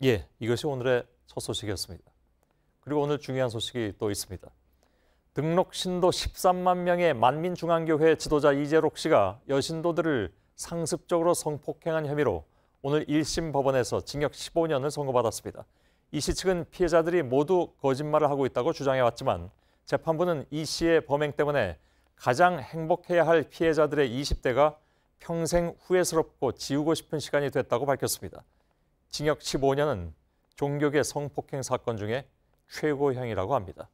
예, 이것이 오늘의 첫 소식이었습니다. 그리고 오늘 중요한 소식이 또 있습니다. 등록 신도 13만 명의 만민중앙교회 지도자 이재록 씨가 여신도들을 상습적으로 성폭행한 혐의로 오늘 1심 법원에서 징역 15년을 선고받았습니다. 이 씨 측은 피해자들이 모두 거짓말을 하고 있다고 주장해왔지만 재판부는 이 씨의 범행 때문에 가장 행복해야 할 피해자들의 20대가 평생 후회스럽고 지우고 싶은 시간이 됐다고 밝혔습니다. 징역 15년은 종교계 성폭행 사건 중에 최고형이라고 합니다.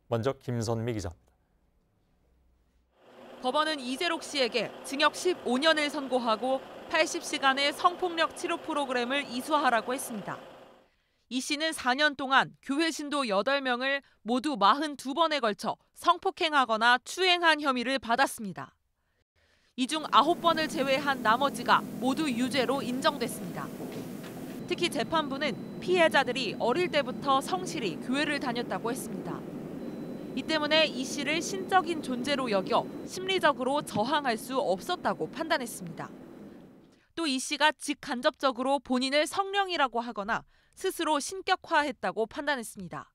먼저 김선미 기자입니다. 법원은 이재록 씨에게 징역 15년을 선고하고 80시간의 성폭력 치료 프로그램을 이수하라고 했습니다. 이 씨는 4년 동안 교회 신도 8명을 모두 42번에 걸쳐 성폭행하거나 추행한 혐의를 받았습니다. 이 중 9번을 제외한 나머지가 모두 유죄로 인정됐습니다. 특히 재판부는 피해자들이 어릴 때부터 성실히 교회를 다녔다고 했습니다. 이 때문에 이 씨를 신적인 존재로 여겨 심리적으로 저항할 수 없었다고 판단했습니다. 또 이 씨가 직간접적으로 본인을 성령이라고 하거나 스스로 신격화했다고 판단했습니다.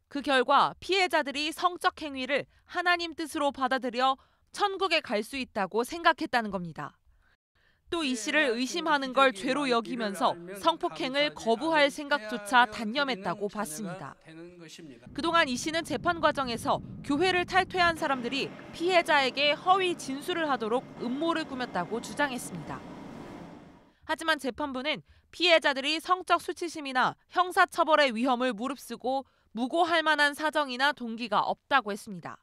그 결과 피해자들이 성적 행위를 하나님 뜻으로 받아들여 천국에 갈 수 있다고 생각했다는 겁니다. 또 이 씨를 의심하는 걸 죄로 여기면서 성폭행을 거부할 생각조차 단념했다고 봤습니다. 그동안 이 씨는 재판 과정에서 교회를 탈퇴한 사람들이 피해자에게 허위 진술을 하도록 음모를 꾸몄다고 주장했습니다. 하지만 재판부는 피해자들이 성적 수치심이나 형사처벌의 위험을 무릅쓰고 무고할 만한 사정이나 동기가 없다고 했습니다.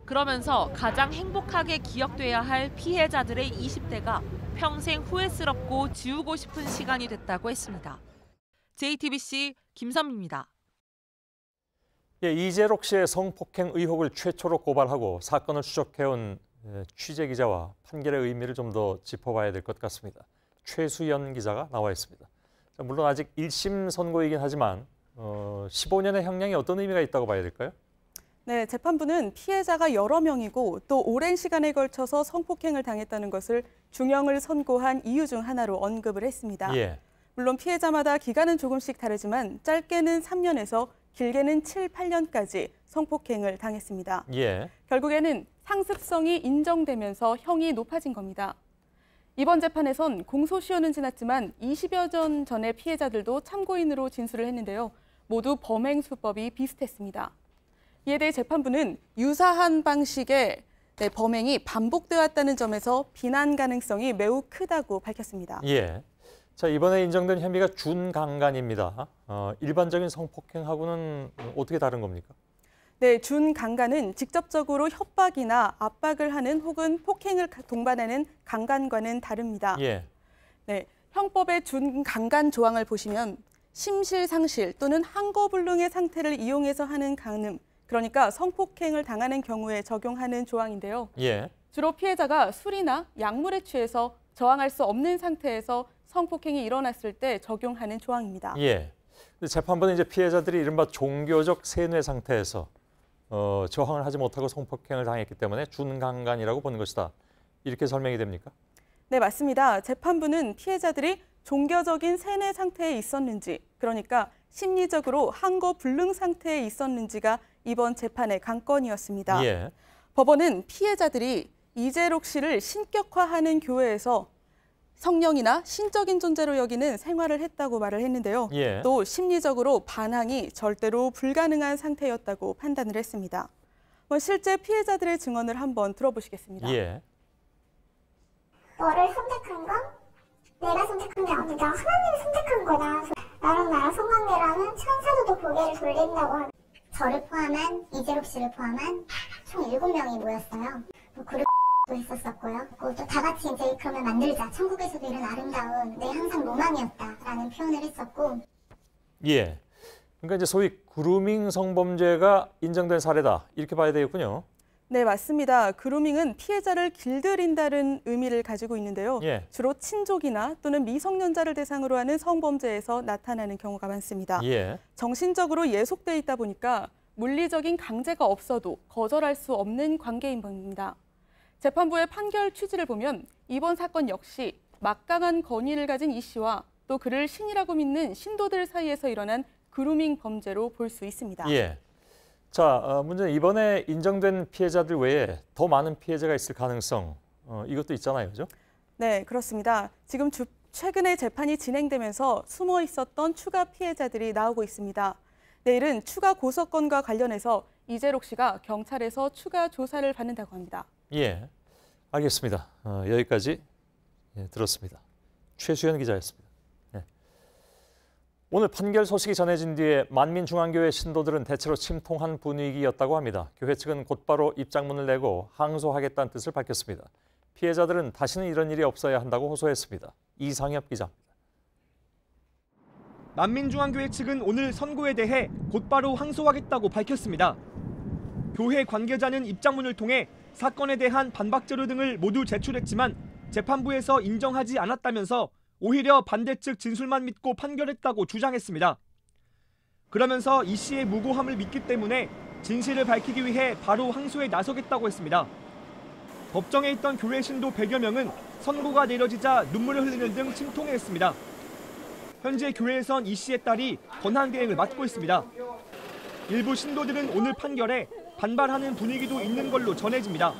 그러면서 가장 행복하게 기억돼야 할 피해자들의 20대가 평생 후회스럽고 지우고 싶은 시간이 됐다고 했습니다. JTBC 김선미입니다. 예, 이재록 씨의 성폭행 의혹을 최초로 고발하고 사건을 추적해온 취재 기자와 판결의 의미를 좀 더 짚어봐야 될 것 같습니다. 최수연 기자가 나와 있습니다. 자, 물론 아직 1심 선고이긴 하지만 15년의 형량이 어떤 의미가 있다고 봐야 될까요? 네, 재판부는 피해자가 여러 명이고 또 오랜 시간에 걸쳐서 성폭행을 당했다는 것을 중형을 선고한 이유 중 하나로 언급을 했습니다. 예. 물론 피해자마다 기간은 조금씩 다르지만 짧게는 3년에서 길게는 7, 8년까지 성폭행을 당했습니다. 예. 결국에는 상습성이 인정되면서 형이 높아진 겁니다. 이번 재판에선 공소시효는 지났지만 20여 년 전의 피해자들도 참고인으로 진술을 했는데요. 모두 범행 수법이 비슷했습니다. 이에 대해 재판부는 유사한 방식의 범행이 반복되었다는 점에서 비난 가능성이 매우 크다고 밝혔습니다. 예. 자, 이번에 인정된 혐의가 준강간입니다. 일반적인 성폭행하고는 어떻게 다른 겁니까? 네, 준강간은 직접적으로 협박이나 압박을 하는 혹은 폭행을 동반하는 강간과는 다릅니다. 예. 네, 형법의 준강간 조항을 보시면 심실상실 또는 항거불능의 상태를 이용해서 하는 간음, 그러니까 성폭행을 당하는 경우에 적용하는 조항인데요. 예. 주로 피해자가 술이나 약물에 취해서 저항할 수 없는 상태에서 성폭행이 일어났을 때 적용하는 조항입니다. 예. 근데 재판부는 이제 피해자들이 이른바 종교적 세뇌 상태에서 저항을 하지 못하고 성폭행을 당했기 때문에 준강간이라고 보는 것이다. 이렇게 설명이 됩니까? 네, 맞습니다. 재판부는 피해자들이 종교적인 세뇌 상태에 있었는지, 그러니까 심리적으로 항거불능 상태에 있었는지가 이번 재판의 관건이었습니다. 예. 법원은 피해자들이 이재록 씨를 신격화하는 교회에서 성령이나 신적인 존재로 여기는 생활을 했다고 말을 했는데요. 예. 또 심리적으로 반항이 절대로 불가능한 상태였다고 판단을 했습니다. 실제 피해자들의 증언을 한번 들어보시겠습니다. 예. 너를 선택한 건 내가 선택한 게 아니다. 하나님이 선택한 거다. 나랑 성관계라는 천사도 고개를 돌린다고 하는. 저를 포함한 이재록 씨를 포함한 총 7명이 모였어요. 그룹도 했었었고요. 또 다 같이 이제 그러면 만들자. 천국에서도 이런 아름다운 내 항상 로망이었다라는 표현을 했었고. 예. 그러니까 이제 소위 그루밍 성범죄가 인정된 사례다. 이렇게 봐야 되겠군요. 네, 맞습니다. 그루밍은 피해자를 길들인다는 의미를 가지고 있는데요. 예. 주로 친족이나 또는 미성년자를 대상으로 하는 성범죄에서 나타나는 경우가 많습니다. 예. 정신적으로 예속돼 있다 보니까 물리적인 강제가 없어도 거절할 수 없는 관계인 겁니다. 재판부의 판결 취지를 보면 이번 사건 역시 막강한 권위를 가진 이 씨와 또 그를 신이라고 믿는 신도들 사이에서 일어난 그루밍 범죄로 볼 수 있습니다. 예. 자, 문제는 이번에 인정된 피해자들 외에 더 많은 피해자가 있을 가능성, 이것도 있잖아요, 그죠? 네, 그렇습니다. 지금 최근에 재판이 진행되면서 숨어 있었던 추가 피해자들이 나오고 있습니다. 내일은 추가 고소건과 관련해서 이재록 씨가 경찰에서 추가 조사를 받는다고 합니다. 예, 알겠습니다. 여기까지 들었습니다. 최수연 기자였습니다. 예. 오늘 판결 소식이 전해진 뒤에 만민중앙교회 신도들은 대체로 침통한 분위기였다고 합니다. 교회 측은 곧바로 입장문을 내고 항소하겠다는 뜻을 밝혔습니다. 피해자들은 다시는 이런 일이 없어야 한다고 호소했습니다. 이상엽 기자입니다. 만민중앙교회 측은 오늘 선고에 대해 곧바로 항소하겠다고 밝혔습니다. 교회 관계자는 입장문을 통해 사건에 대한 반박 자료 등을 모두 제출했지만 재판부에서 인정하지 않았다면서 오히려 반대 측 진술만 믿고 판결했다고 주장했습니다. 그러면서 이 씨의 무고함을 믿기 때문에 진실을 밝히기 위해 바로 항소에 나서겠다고 했습니다. 법정에 있던 교회 신도 100여 명은 선고가 내려지자 눈물을 흘리는 등 침통해했습니다. 현재 교회에선 이 씨의 딸이 권한대행을 맡고 있습니다. 일부 신도들은 오늘 판결에 반발하는 분위기도 있는 걸로 전해집니다.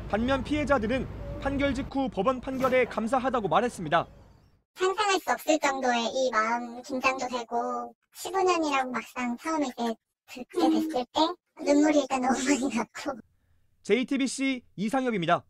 반면 피해자들은 판결 직후 법원 판결에 감사하다고 말했습니다. 상상할 수 없을 정도의 이 마음 긴장도 되고 15년이라고 막상 처음에 이제 듣게 됐을 때 눈물이 일단 너무 많이 났고. JTBC 이상엽입니다.